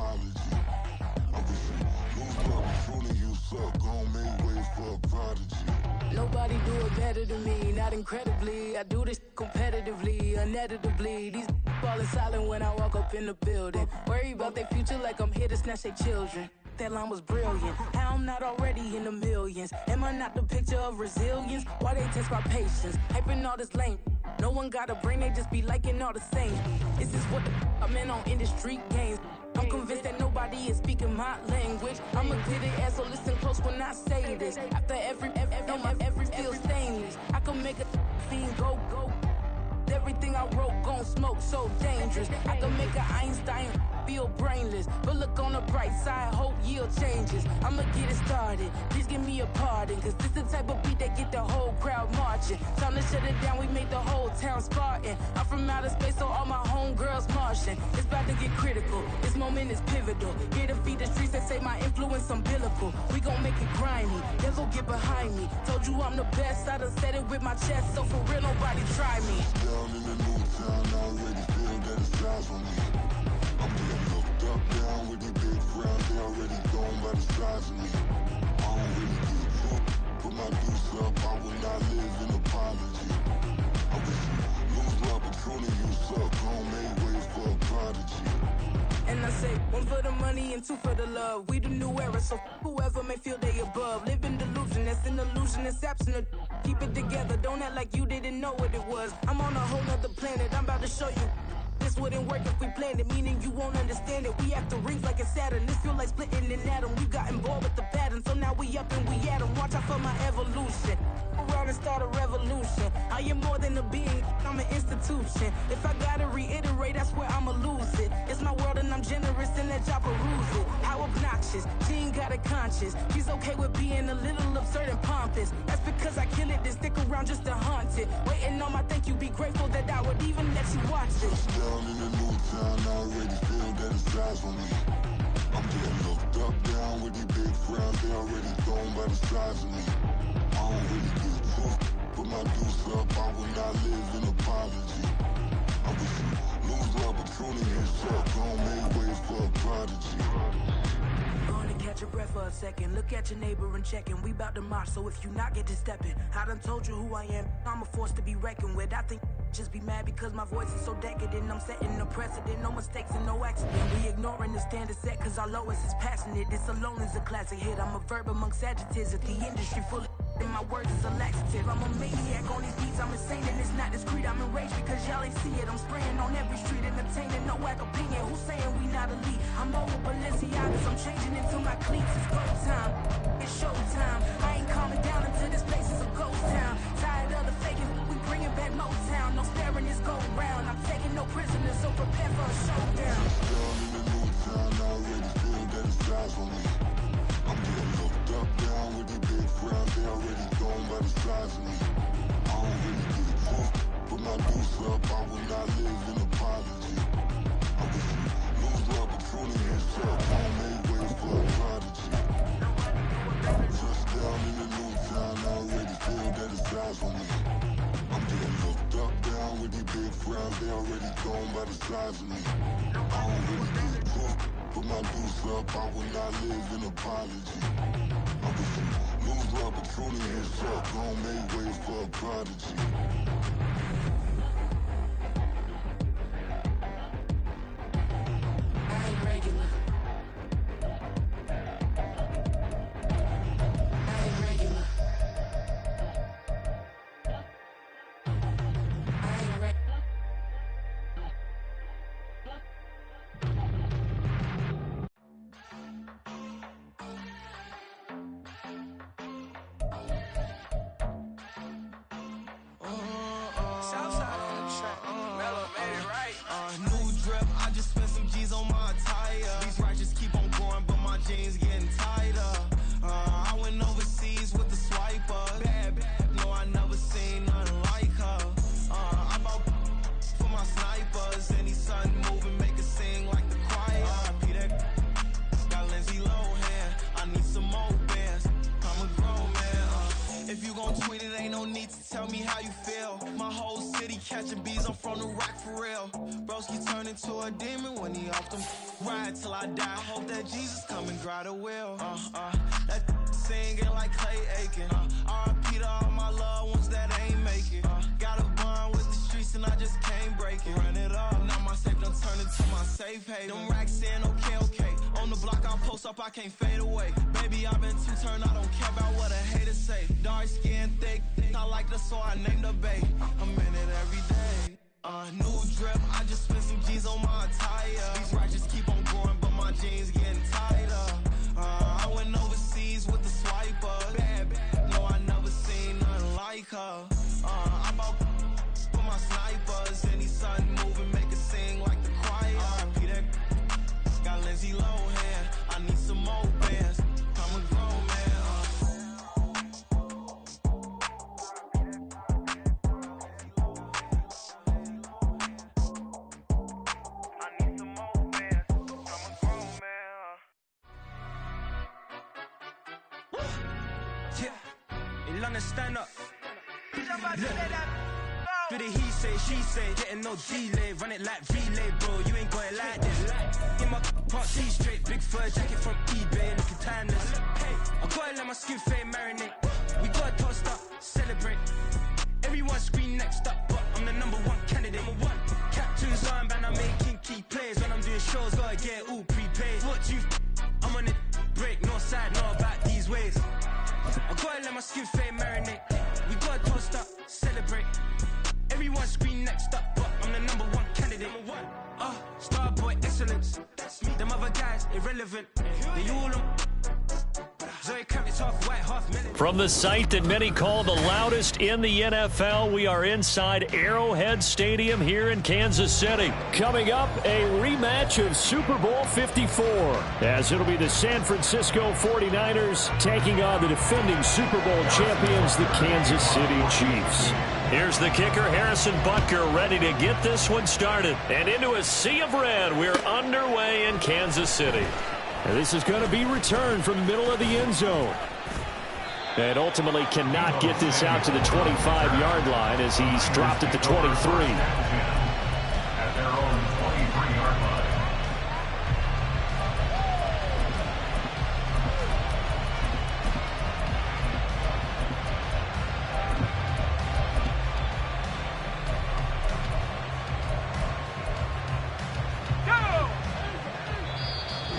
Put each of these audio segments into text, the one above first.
apology. I wish you lose love, but truly you suck. Gon' make way for a prodigy. Nobody do it better than me, not incredibly. I do this competitively, uneditably. These falling silent when I walk up in the building. Worry about their future like I'm here to snatch their children. That line was brilliant. How I'm not already in the millions? Am I not the picture of resilience? Why they test my patience? Hyping all this lame. No one got a brain, they just be liking all the same. This is what the I'm in on industry games. I'm convinced that nobody is speaking my language. I'm a good ass, so listen close when I say this. After every feel stainless. I can make a fiend go. Everything I wrote gon' smoke, so dangerous. I can make an Einstein feel brainless. But look on the bright side, hope yield changes. I'ma get it started, please give me a pardon. Cause this the type of beat that get the whole crowd marching. Time to shut it down, we made the whole town Spartan. I'm from outer space, so all my homegirls Martian. It's about to get critical, this moment is pivotal. Here to feed the streets that say my influence umbilical. We gon' make it grimy, they'll go get behind me. Told you I'm the best, I done said it with my chest. So for real, nobody try me. Down in the new town, I already feel that it's eyes on me. I'm getting looked up, down with the big crowd. They already gone by the size of me. I don't really give a fuck. Put my deuce up, I will not live in apology. I wish you lose love, but truly you suck. Gon' make way for a prodigy. And I say, one for the money and two for the love. We the new era, so whoever may feel they above. Live in delusion, that's an illusion, it's absent. Keep it together, don't act like you didn't know what it was. I'm on a whole nother planet, I'm about to show you. This wouldn't work if we planned it, meaning you won't understand it. We have to rings like it's Saturn, this feel like splitting an atom. We got involved with the pattern, so now we up and we at 'em. Watch out for my evolution. Around and start a revolution. I am more than a being, I'm an institution. If I gotta reiterate, that's where I'ma lose it. It's my world and I'm generous and let y'all peruse it. How obnoxious, she ain't got a conscience. She's okay with being a little absurd and pompous. That's because I kill it, then stick around just to haunt it. Waiting on my thank you, be grateful that I would even let you watch this. Down in the new town, I already feel that it's eyes on me. I'm getting looked up, down with the big crowd. They already gone by the size of me. I don't really give a fuck. Put my deuce up, I will not live in apology. I wish you lose love, but truly you suck. Gon' make way for a prodigy. Gonna catch your breath for a second. Look at your neighbor and checking. We bout to march, so if you not get to stepping. I done told you who I am. I'm a force to be reckoned with. I think just be mad because my voice is so decadent. I'm setting a precedent, no mistakes and no accident. We ignoring the standard set cause our lowest is passionate. This alone is a classic hit. I'm a verb amongst adjectives. If the industry full of and my words is a laxative. I'm a maniac on these beats, I'm insane and it's not discreet. I'm enraged because y'all ain't see it. I'm spraying on every street, entertaining, no whack opinion. Who's saying we not elite? I'm over Balenciagas, I'm changing into my cleats. It's go time, it's show time. I ain't calming down until this place is a ghost town. Tired of the faking, we bringing back Motown. No staring, this go round. I'm taking no prisoners, so prepare for a showdown. Down in the new town, I already feel that it's eyes on me. I'm getting looked up, down with the big crowd. They already gone by the size of me. I don't really give a fuck. Put my deuce up, I will not live in apology. I wish you lose love, but truly you suck. Gon' make way for a prodigy. Just down in the new town, I already feel that it's eyes on me. I'm getting looked up, down with the big crowd. They already gone by the size of me. I don't really give a fuck. Put my deuce up, I will not live in apology. I wish you lose love, but truly you suck. Gon' make way for a prodigy. I ain't regular. I ain't regular. I ain't regular. Southside on the track. Mellow made it right. New drip, I just spent some G's on my attire. These righteous keep on going, but my jeans getting tighter. I went overseas with the swiper. Bad, no, I never seen nothing like her. I bought for my snipers. Any sun moving, make it sing like the choir. Peter got Lindsay Lohan. I need some more bands. I'm a grown man. If you gon' tweet it, ain't no need to tell me how you feel. My whole city catching bees, I'm from the rock for real. Bro, broski turn into a demon when he off them. Ride till I die. Hope that Jesus come and grab the wheel. That singing like Clay Aiken. R.I.P. to all my loved ones that ain't make it. Got a bond with the streets and I just can't break it. Run it up. Now my safe done turned into my safe haven. Them racks in, okay. On the block I'll post up, I can't fade away. Baby, I've been too turned, I don't care about what a hater say. Dark skin, thick, I like the so I named the babe. I'm in it every day. New drip, I just spent some G's on my attire. These righteous keep on growing, but my jeans getting tighter. I went overseas with the swiper. Bad, no, I never seen nothing like her. I bought for my snipers. Any sudden moving, make it sing like the choir. R.I.P. that got Lindsay Lohan. I need some more bands. I'm a grown man. Stand up. Look, he say, she say, getting no delay, run it like relay, bro. You ain't got it like this. In my can't see straight, big fur jacket from eBay, looking timeless. Hey, I gotta let my skin fade marinate. We gotta toast up, celebrate. Everyone scream next up, but I'm the #1 candidate. Captain's armband, I'm making key plays. When I'm doing shows, gotta get all prepaid. What you? I'm on it, break, no side, no about these ways. I gotta let my skin fade marinate. We gotta toast up, celebrate. Everyone scream next up, but I'm the #1 candidate. Starboy excellence. Them other guys irrelevant. They all on. From the site that many call the loudest in the NFL, we are inside Arrowhead Stadium here in Kansas City. Coming up, a rematch of Super Bowl 54, as it'll be the San Francisco 49ers taking on the defending Super Bowl champions, the Kansas City Chiefs. Here's the kicker, Harrison Butker, ready to get this one started. And into a sea of red, we're underway in Kansas City. And this is going to be returned from the middle of the end zone. And ultimately cannot get this out to the 25-yard line as he's dropped at the 23. At their own 23-yard line.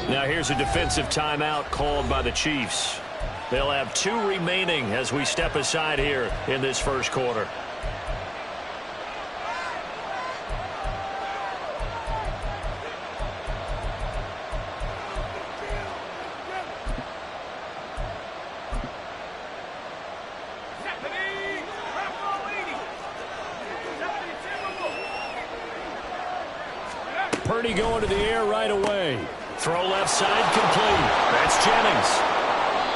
Now here's a defensive timeout called by the Chiefs. They'll have 2 remaining as we step aside here in this first quarter. Purdy going to the air right away. Throw left side complete. That's Jennings.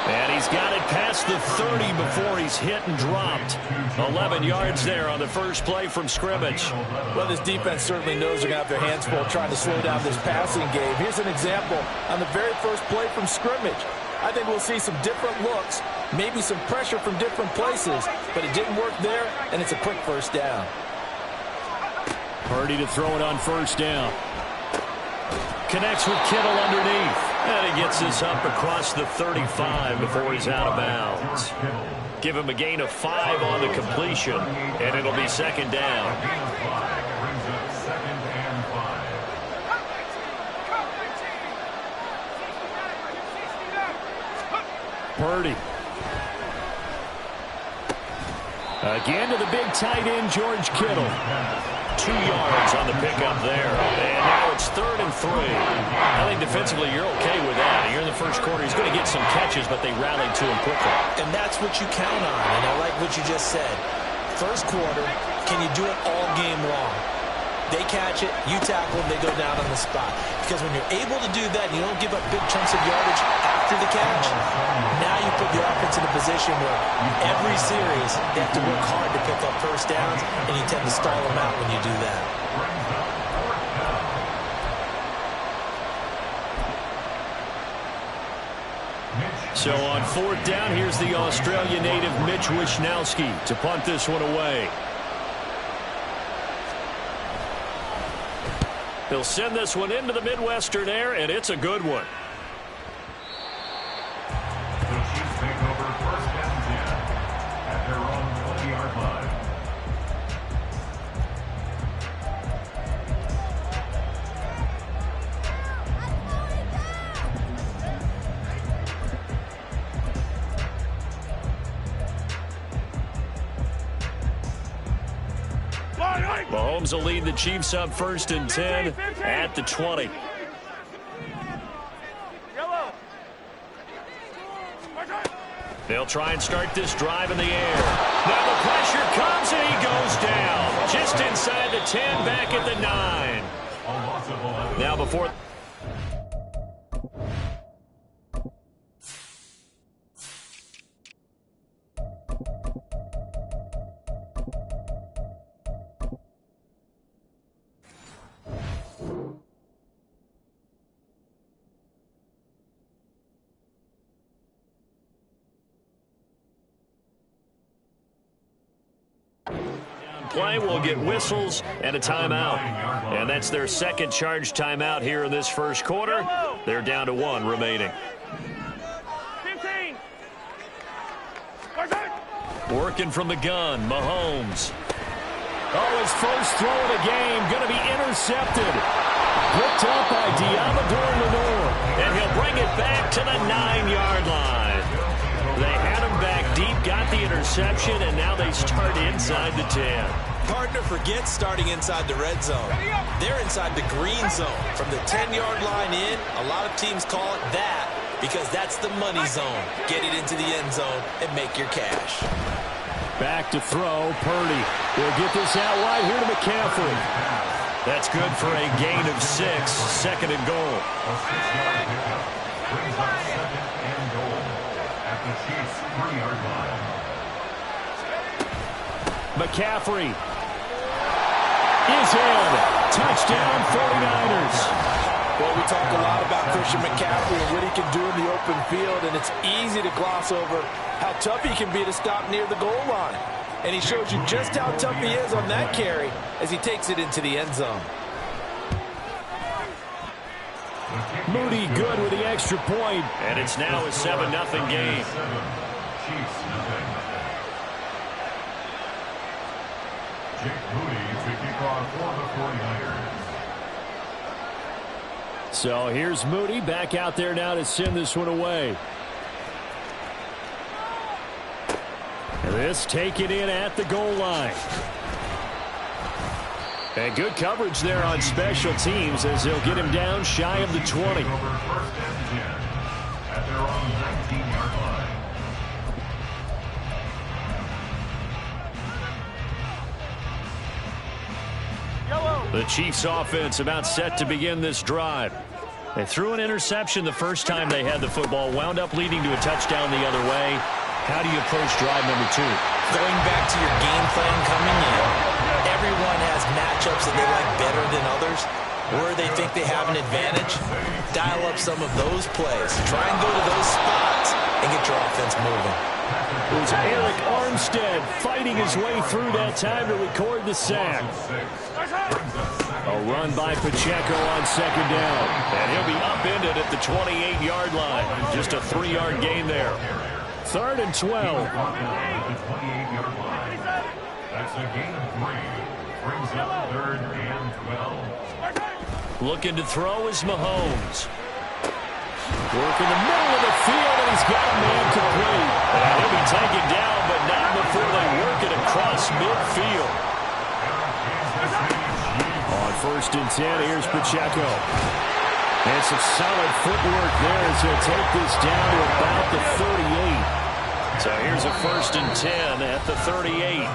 And he's got it past the 30 before he's hit and dropped. 11 yards there on the first play from scrimmage. Well, this defense certainly knows they're going to have their hands full trying to slow down this passing game. Here's an example on the very first play from scrimmage. I think we'll see some different looks, maybe some pressure from different places, but it didn't work there, and it's a quick first down. Purdy to throw it on first down. Connects with Kittle underneath. And he gets this up across the 35 before he's out of bounds. Give him a gain of 5 on the completion, and it'll be second down. Purdy. Again to the big tight end, George Kittle. 2 yards on the pickup there. And now it's 3rd and 3. I think defensively you're okay with that. Here in the first quarter, he's going to get some catches, but they rallied to him quickly. And that's what you count on, and I like what you just said. First quarter, can you do it all game long? They catch it, you tackle them, they go down on the spot. Because when you're able to do that, and you don't give up big chunks of yardage after the catch, now you put your offense in a position where every series they have to work hard to pick up first downs, and you tend to stall them out when you do that. So on 4th down, here's the Australia native Mitch Wishnowsky to punt this one away. He'll send this one into the Midwestern air, and it's a good one. The Chiefs take over 1st and 10 at their own 20-yard line. Mahomes will lead the Chiefs up 1st and 10 at the 20. They'll try and start this drive in the air. Now the pressure comes and he goes down. Just inside the 10, back at the 9. Now before... play will get whistles and a timeout. And that's their second charge timeout here in this first quarter. They're down to 1 remaining. 15. Working from the gun, Mahomes. Oh, his first throw of the game going to be intercepted. Picked up by Diamador Lenore. And he'll bring it back to the 9-yard line. They had him back deep, got the interception, and now they start inside the 10. Hard to forget starting inside the red zone. They're inside the green zone. From the 10-yard line in, a lot of teams call it that because that's the money zone. Get it into the end zone and make your cash. Back to throw, Purdy. He'll get this out wide here to McCaffrey. That's good for a gain of 6, 2nd and goal. A 6-yard pickup brings up 2nd and goal at the Chiefs' 3-yard line. McCaffrey is in. Touchdown 49ers. Well, we talk a lot about Christian McCaffrey and what he can do in the open field, and it's easy to gloss over how tough he can be to stop near the goal line. And he shows you just how tough he is on that carry as he takes it into the end zone. Moody good with the extra point. And it's now a 7-0 game. Chiefs nothing. Jake Moody to kick off for the 49ers. So here's Moody back out there now to send this one away. And this taken in at the goal line. And good coverage there on special teams as they'll get him down shy of the 20. Over 1st and 10 at their own 19-yard line. The Chiefs offense about set to begin this drive. They threw an interception the first time they had the football, wound up leading to a touchdown the other way. How do you approach drive number 2? Going back to your game plan coming in, everyone has matchups that they like better than others, where they think they have an advantage. Dial up some of those plays. Try and go to those spots and get your offense moving. It was Eric Armstead fighting his way through that time to record the sack. A run by Pacheco on 2nd down. And he'll be upended at the 28-yard line. Just a 3-yard gain there. 3rd and 12. That's a gain of 3. Brings up 3rd and 12. Looking to throw is Mahomes. Work in the middle of the field, and he's got a man complete. And he'll be taken down, but not before they work it across midfield. On 1st and 10, here's Pacheco. And some solid footwork there as he'll take this down to about the 38. So here's a 1st and 10 at the 38.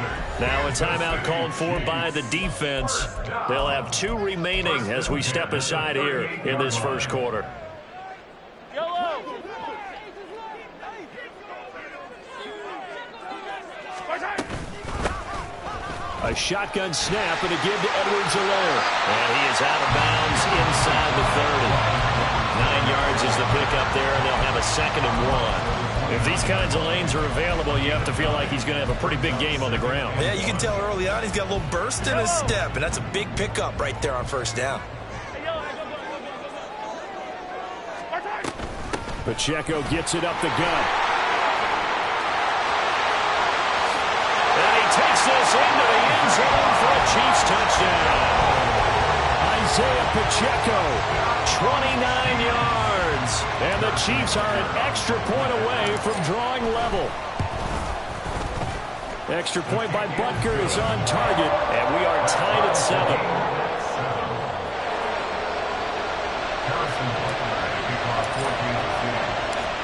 Now a timeout called for by the defense. They'll have 2 remaining as we step aside here in this first quarter. A shotgun snap and a give to Edwards-Helaire. And he is out of bounds inside the 30. 9 yards is the pickup there, and they'll have a 2nd and 1. If these kinds of lanes are available, you have to feel like he's going to have a pretty big game on the ground. Yeah, you can tell early on he's got a little burst in his step, and that's a big pickup right there on 1st down. Pacheco gets it up the gut. And he takes this into the end zone for a Chiefs touchdown. Isaiah Pacheco, 29 yards. And the Chiefs are an extra point away from drawing level. Extra point by Butker is on target, and we are tied at 7.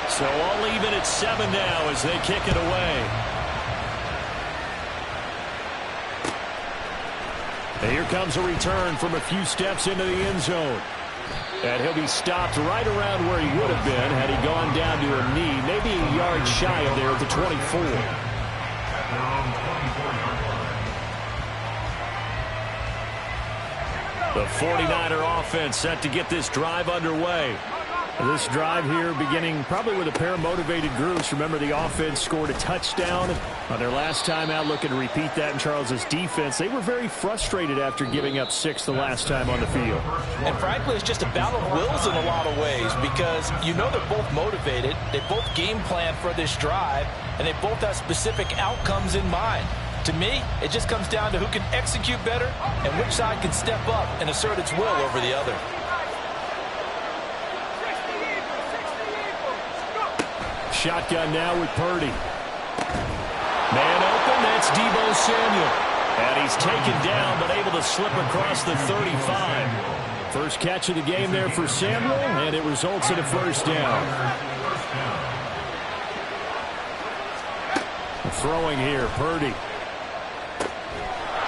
So all even at 7 now as they kick it away. And here comes a return from a few steps into the end zone. And he'll be stopped right around where he would have been had he gone down to a knee, maybe a yard shy of there at the 24. The 49er offense set to get this drive underway. This drive here beginning probably with a pair of motivated groups. Remember, the offense scored a touchdown on their last time out, looking to repeat that in Charles's defense. They were very frustrated after giving up 6 the last time on the field. And frankly, it's just a battle of wills in a lot of ways because you know they're both motivated. They both game plan for this drive, and they both have specific outcomes in mind. To me, it just comes down to who can execute better and which side can step up and assert its will over the other. Shotgun now with Purdy. Man open, that's Deebo Samuel. And he's taken down, but able to slip across the 35. First catch of the game there for Samuel, and it results in a first down. Throwing here, Purdy.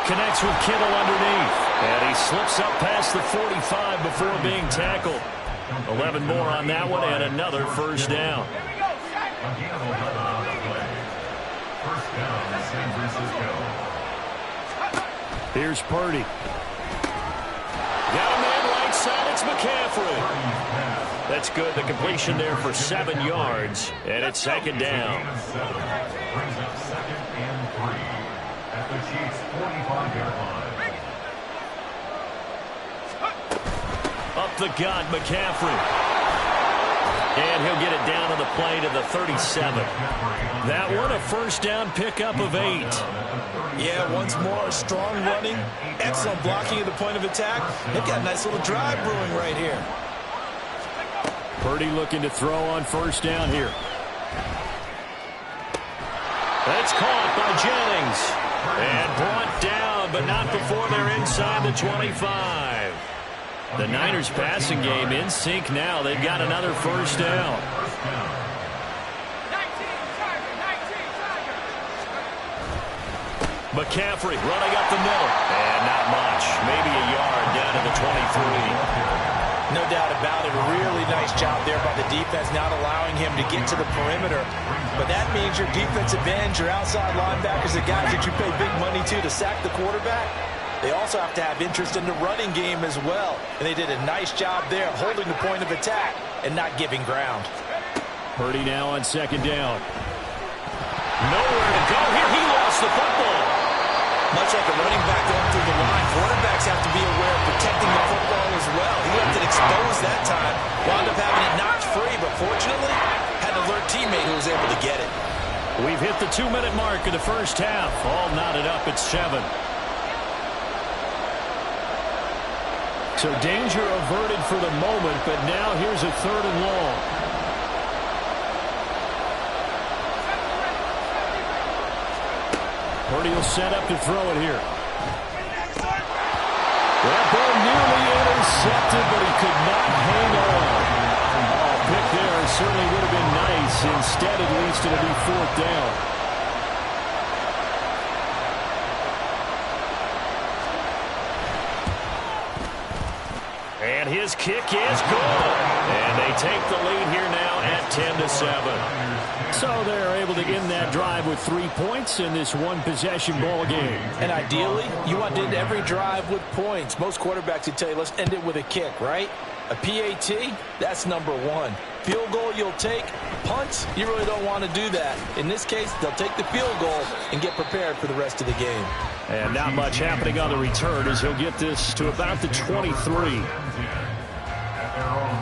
Connects with Kittle underneath. And he slips up past the 45 before being tackled. 11 more on that one, and another first down. First down, San Francisco. Here's Purdy. Got a man right side. It's McCaffrey. That's good. The completion there for 7 yards, and it's second down. Brings up 2nd and 3 at the Chiefs' 45-yard line. Up the gut, McCaffrey. And he'll get it down to the play to the 37. That one a first down pickup of 8. Yeah, once more, strong running, excellent blocking at the point of attack. They've got a nice little drive brewing right here. Purdy looking to throw on first down here. That's caught by Jennings. And brought down, but not before they're inside the 25. The Niners passing game in sync now. They've got another first down. McCaffrey running up the middle. And not much. Maybe a yard down to the 23. No doubt about it. A really nice job there by the defense, not allowing him to get to the perimeter. But that means your defensive ends, your outside linebackers, the guys that you pay big money to sack the quarterback, they also have to have interest in the running game as well. And they did a nice job there holding the point of attack and not giving ground. Purdy now on second down. Nowhere to go here. He lost the football. Much like a running back going through the line, quarterbacks have to be aware of protecting the football as well. He left it exposed that time. Wound up having it knocked free, but fortunately, had an alert teammate who was able to get it. We've hit the 2-minute mark in the first half. All knotted up at 7. So danger averted for the moment, but now here's a 3rd and long. Purdy will set up to throw it here. That ball nearly intercepted, but he could not hang on. Oh, pick there certainly would have been nice. Instead, at least, it'll be 4th down. And his kick is good. And they take the lead here now at 10-7. So they're able to end that drive with 3 points in this one-possession ball game. And ideally, you want to end every drive with points. Most quarterbacks would tell you, let's end it with a kick, right? A PAT, that's number 1. Field goal you'll take. Punts, you really don't want to do that. In this case, they'll take the field goal and get prepared for the rest of the game. And not much happening on the return as he'll get this to about the 23. At their own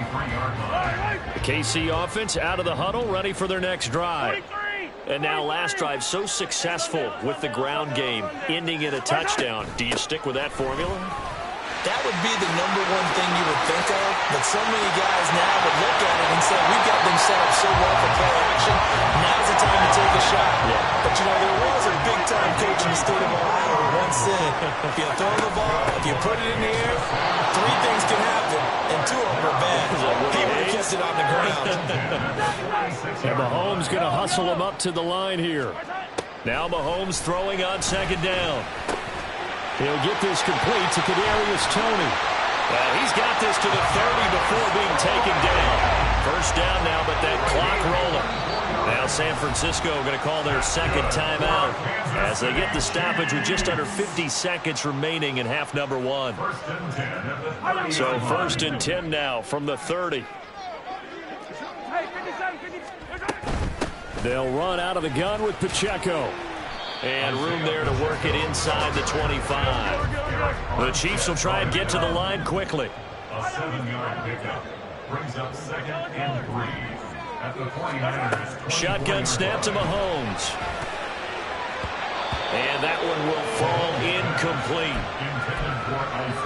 23. The KC offense out of the huddle, ready for their next drive. And now last drive so successful with the ground game, ending in a touchdown. Do you stick with that formula? That would be the number one thing you would think of, but so many guys now would look at it and say, we've got them set up so well for play action, now's the time to take a shot. Yeah. But, you know, there was a big-time coach in the state of Ohio who once said, if you throw the ball, if you put it in the air, 3 things can happen, and 2 of them are bad. He would have kept it on the ground. And Mahomes going to hustle him up to the line here. Now Mahomes throwing on second down. He'll get this complete to Kadarius Toney. Well, he's got this to the 30 before being taken down. First down now, but that clock rolling. Now San Francisco going to call their second timeout as they get the stoppage with just under 50 seconds remaining in half number 1. So first and 10 now from the 30. They'll run out of the gun with Pacheco. And room there to work it inside the 25. The Chiefs will try and get to the line quickly. A 7-yard pickup brings up 2nd and 3 at the 49ers. Shotgun snap to Mahomes. And that one will fall incomplete.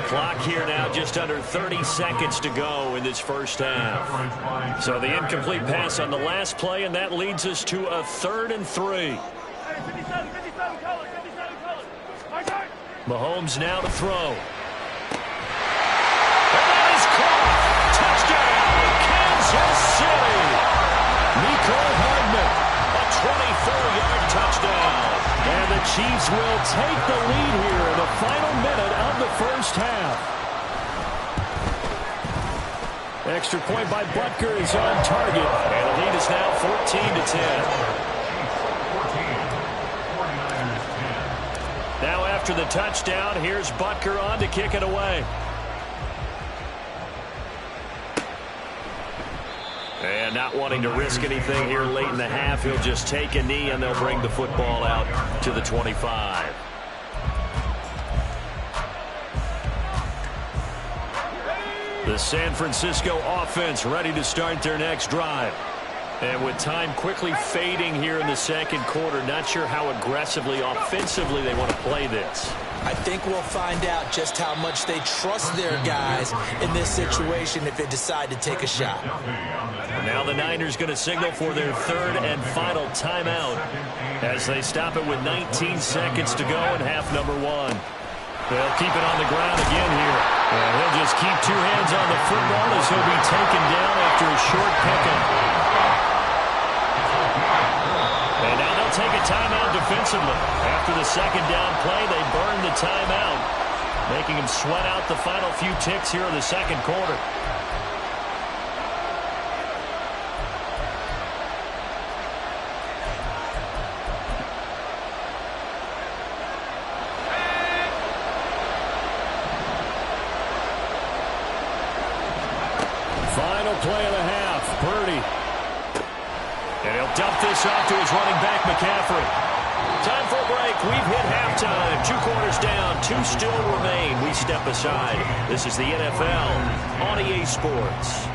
Clock here now just under 30 seconds to go in this first half. So the incomplete pass on the last play, and that leads us to a 3rd and 3. Mahomes now to throw. And that is caught. Touchdown, Kansas City. Nicole Hardman, a 24-yard touchdown. And the Chiefs will take the lead here in the final minute of the first half. Extra point by Butker is on target. And the lead is now 14-10. Now after the touchdown, here's Butker on to kick it away. And not wanting to risk anything here late in the half, he'll just take a knee and they'll bring the football out to the 25. The San Francisco offense ready to start their next drive. And with time quickly fading here in the second quarter, not sure how aggressively, offensively they want to play this. I think we'll find out just how much they trust their guys in this situation if they decide to take a shot. Now the Niners going to signal for their 3rd and final timeout as they stop it with 19 seconds to go in half number 1. They'll keep it on the ground again here. And he'll just keep 2 hands on the football as he'll be taken down after a short pickup. And now they'll take a timeout defensively. After the second down play, they burn the timeout, making them sweat out the final few ticks here in the second quarter. Final play of the half, Purdy. And he'll dump this off to his running back, McCaffrey. Time for a break. We've hit halftime. 2 quarters down. 2 still remain. We step aside. This is the NFL on EA Sports.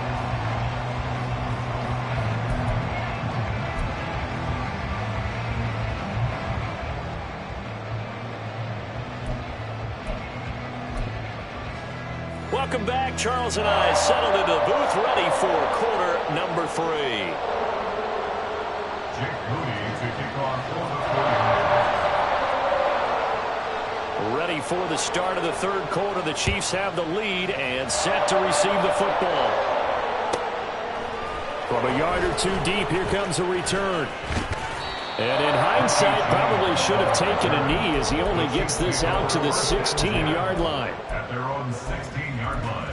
Welcome back. Charles and I settled into the booth, ready for quarter number 3. Ready for the start of the third quarter. The Chiefs have the lead and set to receive the football. From a yard or 2 deep, here comes a return. And in hindsight, probably should have taken a knee as he only gets this out to the 16-yard line. At their own 16-yard line.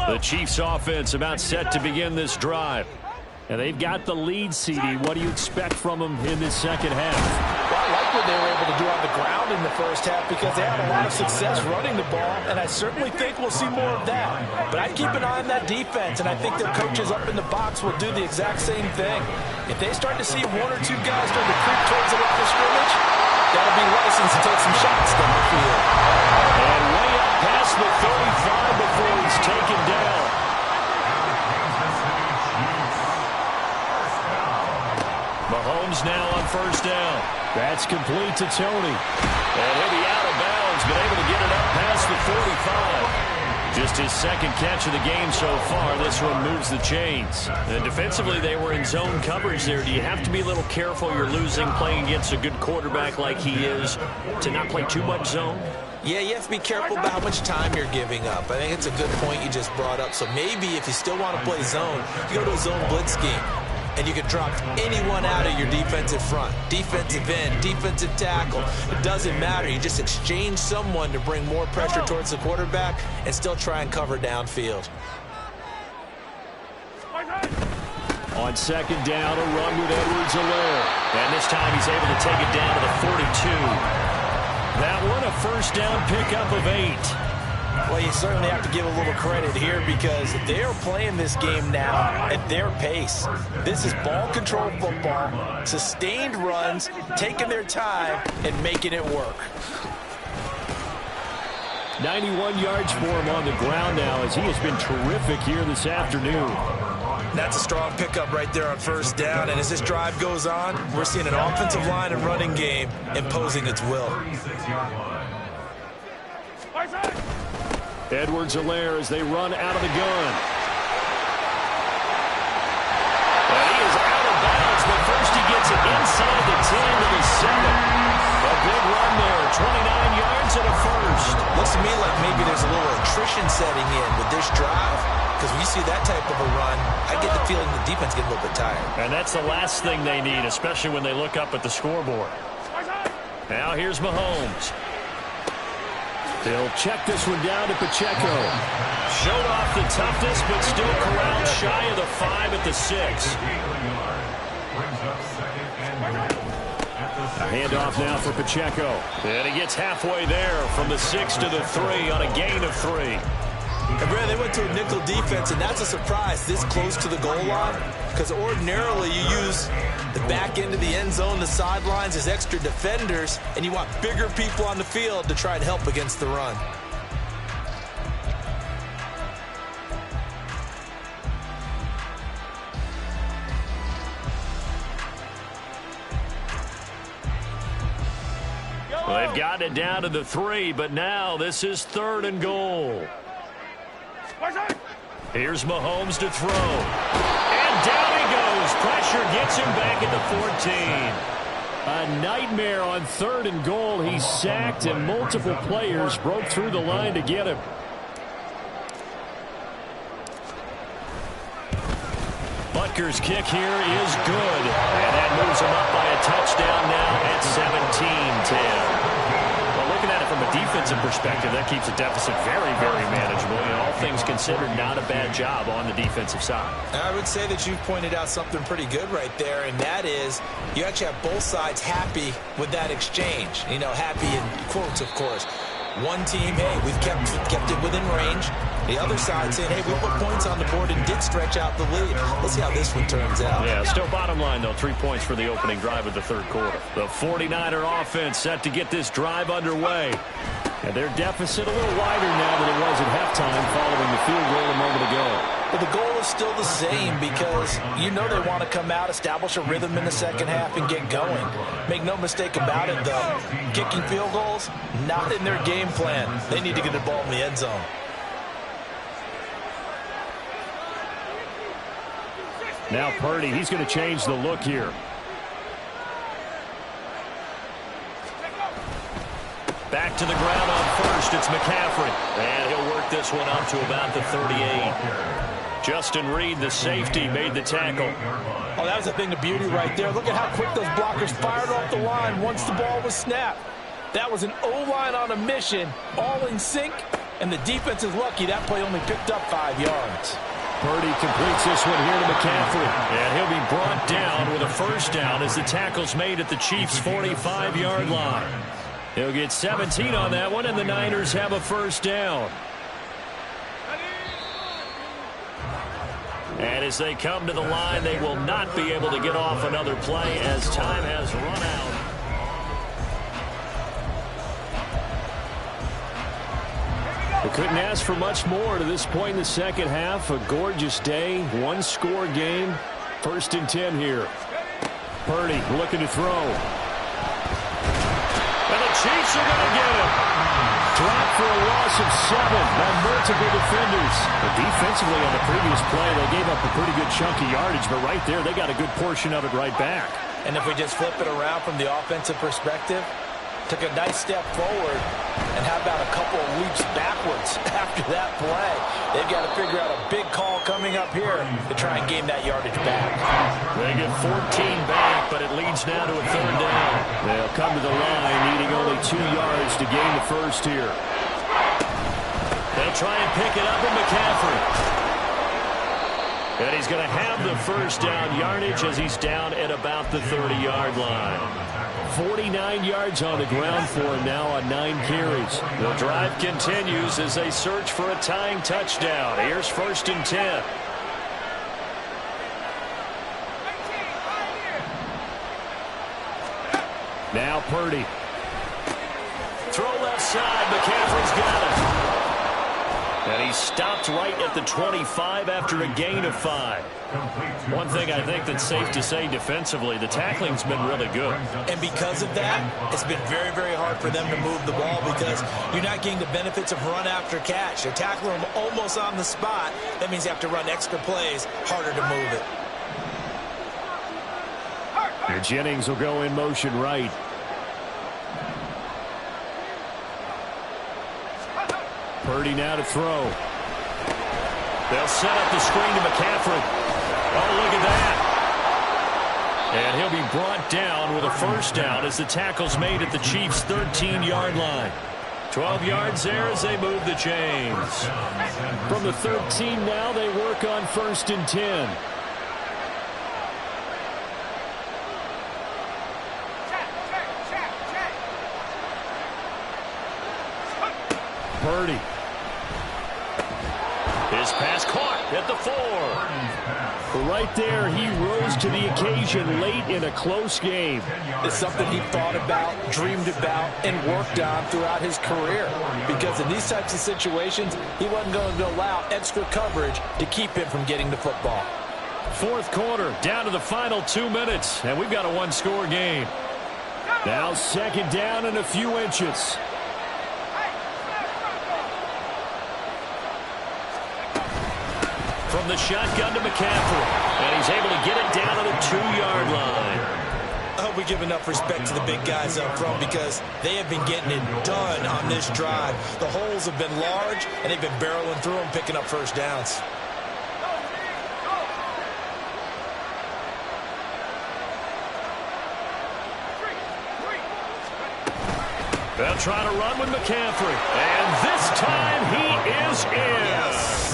The Chiefs offense about set to begin this drive. And they've got the lead, CD. What do you expect from them in this second half? Well, I like what they were able to do on the ground in the first half because they had a lot of success running the ball, and I certainly think we'll see more of that. But I'd keep an eye on that defense, and I think their coaches up in the box will do the exact same thing. If they start to see 1 or 2 guys start to creep towards the line of scrimmage, that'll be license to take some shots there. first down. That's complete to Tony. And he'll be out of bounds, but able to get it up past the 45. Just his second catch of the game so far. This one moves the chains. And defensively, they were in zone coverage there. Do you have to be a little careful? You're losing playing against a good quarterback like he is to not play too much zone? Yeah, you have to be careful about how much time you're giving up. I think it's a good point you just brought up. So maybe if you still want to play zone, you go to a zone blitz scheme. And you can drop anyone out of your defensive front. Defensive end, defensive tackle. It doesn't matter. You just exchange someone to bring more pressure towards the quarterback and still try and cover downfield. On second down, a run with Edwards-Helaire. And this time he's able to take it down to the 42. That one a first down pickup of 8. Well, you certainly have to give a little credit here because they're playing this game now at their pace. This is ball control football, sustained runs, taking their time, and making it work. 91 yards for him on the ground now as he has been terrific here this afternoon. That's a strong pickup right there on first down, and as this drive goes on, we're seeing an offensive line and running game imposing its will. Edwards-Helaire as they run out of the gun. And he is out of bounds, but first he gets it inside the 10 to the 7. A big run there, 29 yards and a first. Looks to me like maybe there's a little attrition setting in with this drive, because when you see that type of a run, I get the feeling the defense gets a little bit tired. And that's the last thing they need, especially when they look up at the scoreboard. Now here's Mahomes. He'll check this one down to Pacheco. Showed off the toughness, but still corralled shy of the 5 at the 6. A handoff now for Pacheco. And he gets halfway there from the 6 to the 3 on a gain of 3. And Brad, they went to a nickel defense, and that's a surprise this close to the goal line, because ordinarily you use the back end of the end zone, the sidelines as extra defenders, and you want bigger people on the field to try and help against the run. Well, they've gotten it down to the 3, but now this is 3rd and goal. Here's Mahomes to throw. And down he goes. Pressure gets him back at the 14. A nightmare on 3rd and goal. He's sacked, and multiple players broke through the line to get him. Butker's kick here is good. And that moves him up by a touchdown now at 17-10. Looking at it from a defensive perspective, that keeps the deficit very, very manageable. And all things considered, not a bad job on the defensive side. I would say that you've pointed out something pretty good right there, and that is you actually have both sides happy with that exchange. You know, happy in quotes, of course. One team, hey, we've kept it within range. The other side saying, hey, we put points on the board and did stretch out the lead. Let's see how this one turns out. Yeah, still bottom line, though, 3 points for the opening drive of the 3rd quarter. The 49er offense set to get this drive underway. And their deficit a little wider now than it was at halftime following the field goal a moment ago. But the goal is still the same because you know they want to come out, establish a rhythm in the second half, and get going. Make no mistake about it, though. Kicking field goals, not in their game plan. They need to get the ball in the end zone. Now Purdy, he's going to change the look here. Back to the ground on first. It's McCaffrey. And he'll work this one up to about the 38. Justin Reed, the safety, made the tackle. Oh, that was a thing of beauty right there. Look at how quick those blockers fired off the line once the ball was snapped. That was an O-line on a mission, all in sync, and the defense is lucky that play only picked up 5 yards. Purdy completes this one here to McCaffrey. And he'll be brought down with a first down as the tackle's made at the Chiefs' 45-yard line. He'll get 17 on that one, and the Niners have a first down. And as they come to the line, they will not be able to get off another play as time has run out. We couldn't ask for much more to this point in the second half. A gorgeous day, one-score game. 1st and 10 here. Purdy looking to throw. And the Chiefs are going to get him. Drop for a loss of 7 by multiple defenders. But defensively on the previous play, they gave up a pretty good chunk of yardage, but right there, they got a good portion of it right back. And if we just flip it around from the offensive perspective, took a nice step forward, and how about a couple of leaps backwards after that play? They've got to figure out a big call coming up here to try and gain that yardage back. They get 14 back, but it leads now to a 3rd down. They'll come to the line, needing only 2 yards to gain the first here. They'll try and pick it up with McCaffrey. And he's going to have the first down yardage as he's down at about the 30-yard line. 49 yards on the ground for him now on 9 carries. The drive continues as they search for a tying touchdown. Here's 1st and 10. Now Purdy. Throw left side. McCaffrey's got it. And he stopped right at the 25 after a gain of 5. One thing I think that's safe to say defensively, the tackling's been really good. And because of that, it's been very, very hard for them to move the ball because you're not getting the benefits of run after catch. They're tackling them almost on the spot. That means you have to run extra plays, harder to move it. And Jennings will go in motion right. Purdy now to throw. They'll set up the screen to McCaffrey. Oh, look at that. And he'll be brought down with a first down as the tackle's made at the Chiefs' 13-yard line. 12 yards there as they move the chains. From the 13 now, they work on 1st and 10. Purdy. His pass caught at the 4. Right there, he rose to the occasion late in a close game. It's something he thought about, dreamed about, and worked on throughout his career. Because in these types of situations, he wasn't going to allow extra coverage to keep him from getting the football. 4th quarter, down to the final 2 minutes, and we've got a 1-score game. Now 2nd down and a few inches. From the shotgun to McCaffrey, and he's able to get it down to the 2-yard line. I hope we give enough respect to the big guys up front because they have been getting it done on this drive. The holes have been large, and they've been barreling through them, picking up first downs. They'll try to run with McCaffrey, and this time he is in. Yes.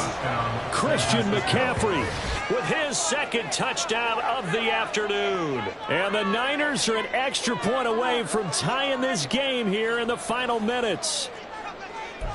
Christian McCaffrey with his 2nd touchdown of the afternoon. And the Niners are an extra point away from tying this game here in the final minutes.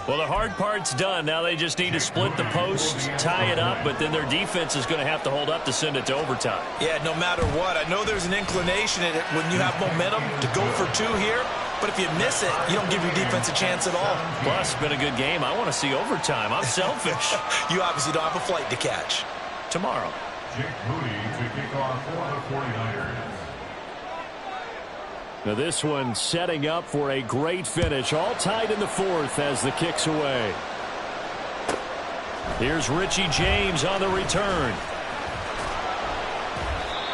Well, the hard part's done. Now they just need to split the posts, tie it up, but then their defense is going to have to hold up to send it to overtime. Yeah, no matter what. I know there's an inclination in it when you have momentum to go for 2 here. But if you miss it, you don't give your defense a chance at all. Plus, been a good game. I want to see overtime. I'm selfish. You obviously don't have a flight to catch. Tomorrow. Jake Moody to kick off for the 49ers. Now this one setting up for a great finish. All tied in the 4th as the kick's away. Here's Richie James on the return.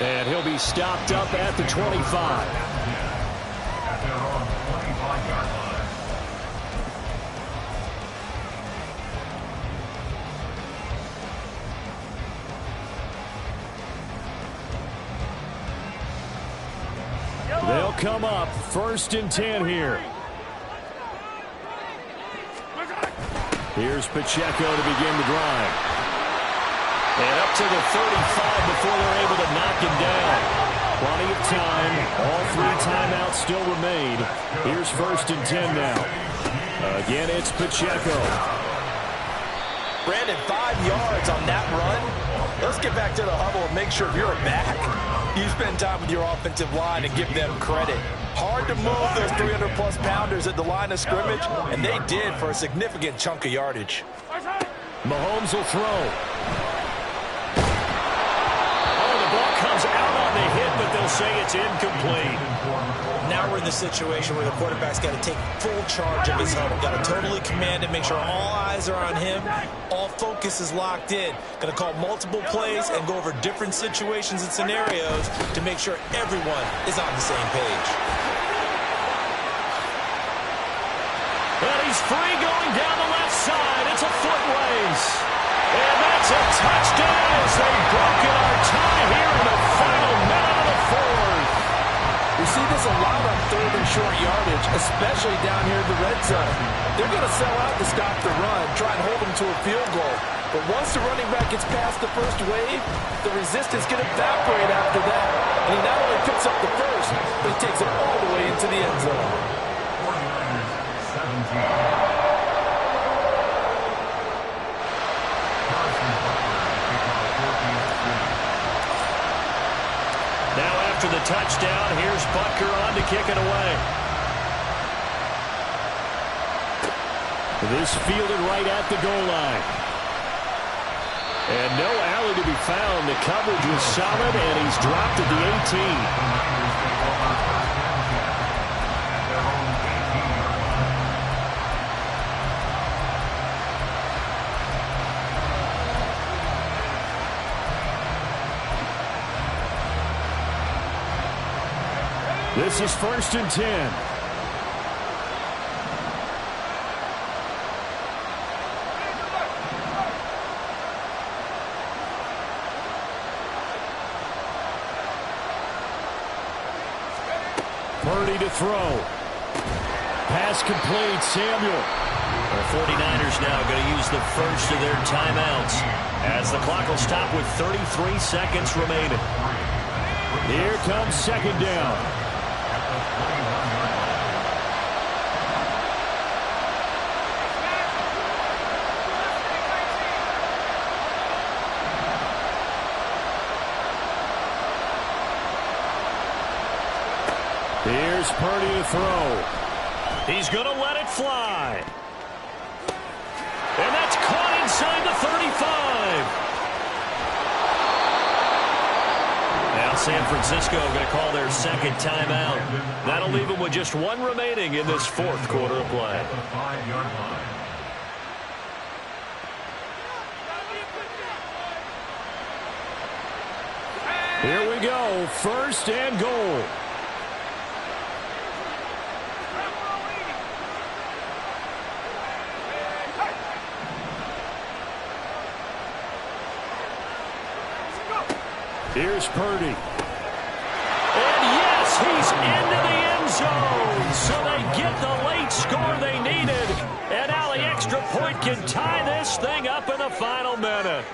And he'll be stopped up at the 25. At their own 25-yard line. They'll come up 1st and 10 here. Here's Pacheco to begin the drive. And up to the 35 before they're able to knock him down. Plenty of time. All 3 timeouts still remain. Here's 1st and 10 now. Again, it's Pacheco. Brandon, 5 yards on that run. Let's get back to the huddle and make sure you're back. You spend time with your offensive line and give them credit. Hard to move those 300-plus pounders at the line of scrimmage, and they did for a significant chunk of yardage. Mahomes will throw. Oh, the ball comes out on the hit, but they'll will say it's incomplete. Now we're in the situation where the quarterback's got to take full charge of his huddle. Got to totally command it, make sure all eyes are on him. All focus is locked in. Going to call multiple plays and go over different situations and scenarios to make sure everyone is on the same page. And he's free going down the left side. It's a foot race. And that's a touchdown as they've broken our tie here in the final minute of the fourth. We see this a lot on third and short yardage, especially down here in the red zone. They're going to sell out to stop the run, try and hold them to a field goal. But once the running back gets past the first wave, the resistance can evaporate after that. And he not only picks up the first, but he takes it all the way into the end zone. 49ers 17. Now after the touchdown, here's Butker on to kick it away. This fielded right at the goal line. And no alley to be found. The coverage was solid, and he's dropped at the 18. This is 1st and 10. Purdy to throw. Pass complete. Samuel. The 49ers now going to use the first of their timeouts as the clock will stop with 33 seconds remaining. Here comes 2nd down. Here's Purdy to throw. He's going to let it fly. And that's caught inside the 35. Now San Francisco going to call their 2nd timeout. That'll leave them with just 1 remaining in this 4th quarter of play. At the 5-yard line. Here we go. 1st and goal. Here's Purdy. And yes, he's into the end zone. So they get the late score they needed. And now the extra point can tie this thing up in the final minute.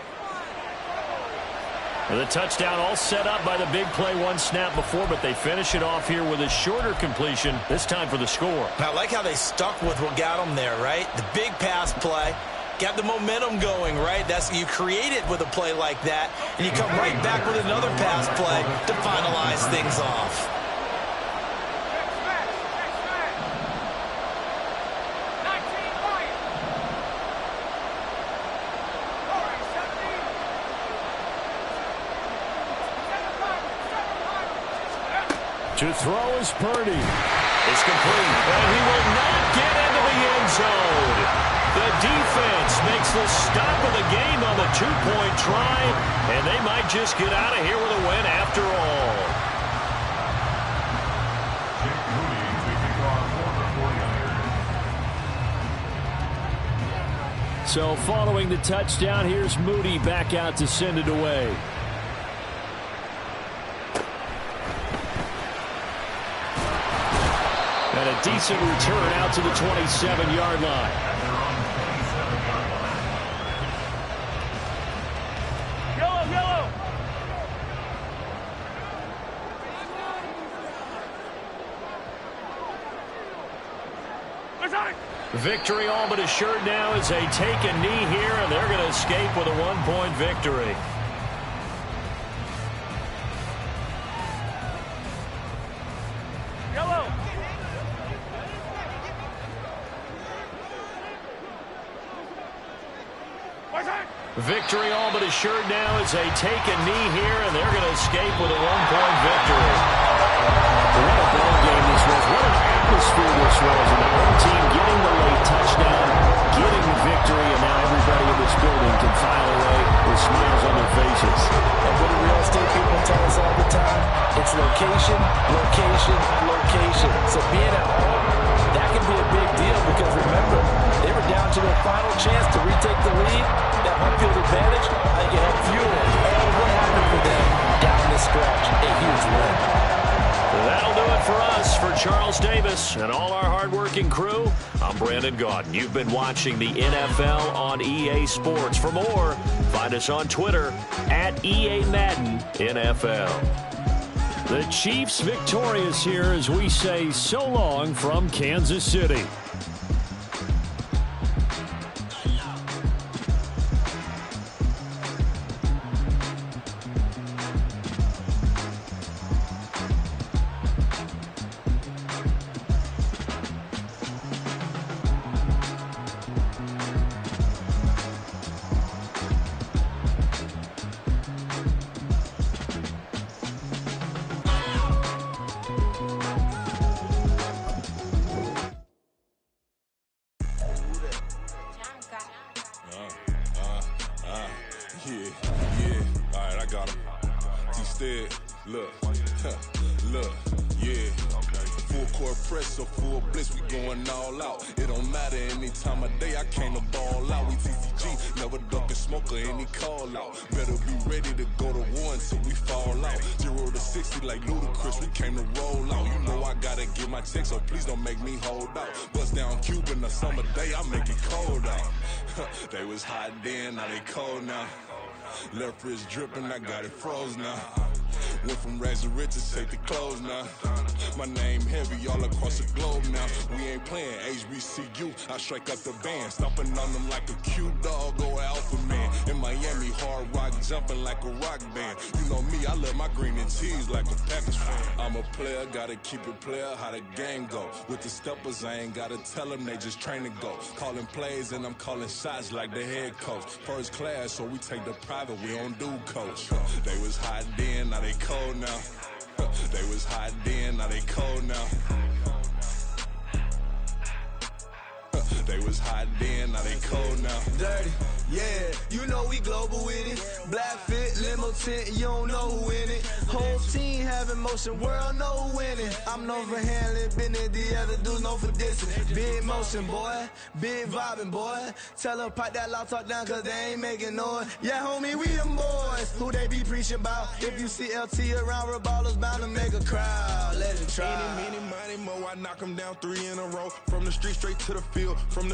The touchdown all set up by the big play 1 snap before, but they finish it off here with a shorter completion, this time for the score. I like how they stuck with what got them there, right? The big pass play. Got the momentum going, right? That's you create it with a play like that, and you come right back with another pass play to finalize things off. To throw is Purdy. It's complete, and he will not get into the end zone. The defense makes the stop of the game on the 2-point try, and they might just get out of here with a win after all. So following the touchdown, here's Moody back out to send it away. And a decent return out to the 27-yard line. Victory all but assured now as they take a knee here, and they're going to escape with a 1-point victory. Yellow. Victory all but assured now as they take a knee here, and they're going to escape with a one-point victory. What a ball game this was. What an atmosphere this was. And the home team getting the late touchdown, getting the victory, and now everybody in this building can file away with smiles on their faces. And what do real estate people tell us all the time? It's location, location, location. So being at home, that can be a big deal because remember, they were down to their final chance to retake the lead. That home field advantage, I think it helped fuel all what happened for them down the stretch. A huge win. That'll do it for us. For Charles Davis and all our hardworking crew, I'm Brandon Gaudin. You've been watching the NFL on EA Sports. For more, find us on Twitter at EA Madden NFL. The Chiefs victorious here as we say so long from Kansas City. So please don't make me hold out. Bust down Cuban, a summer day, I make it cold out. They was hot then, now they cold now. Left wrist dripping, I got it froze now. Went from rags to riches, take the clothes now. My name heavy all across the globe now. We ain't playing HBCU, I strike up the band. Stomping on them like a cute dog or alpha man. In Miami, hard rock jumping like a rock band. You know me, I love my green and cheese like a Packers fan. I'm a player, gotta keep it player, how the game go. With the steppers, I ain't gotta tell them, they just train to go. Calling plays and I'm calling shots like the head coach. First class, so we take the private, we don't do coach. They was hot then, now they cold now. They was hot then, now they cold now. They was hot then, now they cold now. Dirty, yeah, you know we global with it. Black fit, limo tint, you don't know who in it. Whole team having motion, world know who winning. I'm known for handling business, the other dudes known for dissing. Big motion, boy, big vibing, boy. Tell them pipe that loud talk down, cause they ain't making noise. Yeah, homie, we them boys, who they be preaching about. If you see LT around, Reballo's bound to make a crowd. Let it try. Many, money, mo, I knock them down 3 in a row. From the street straight to the field, from the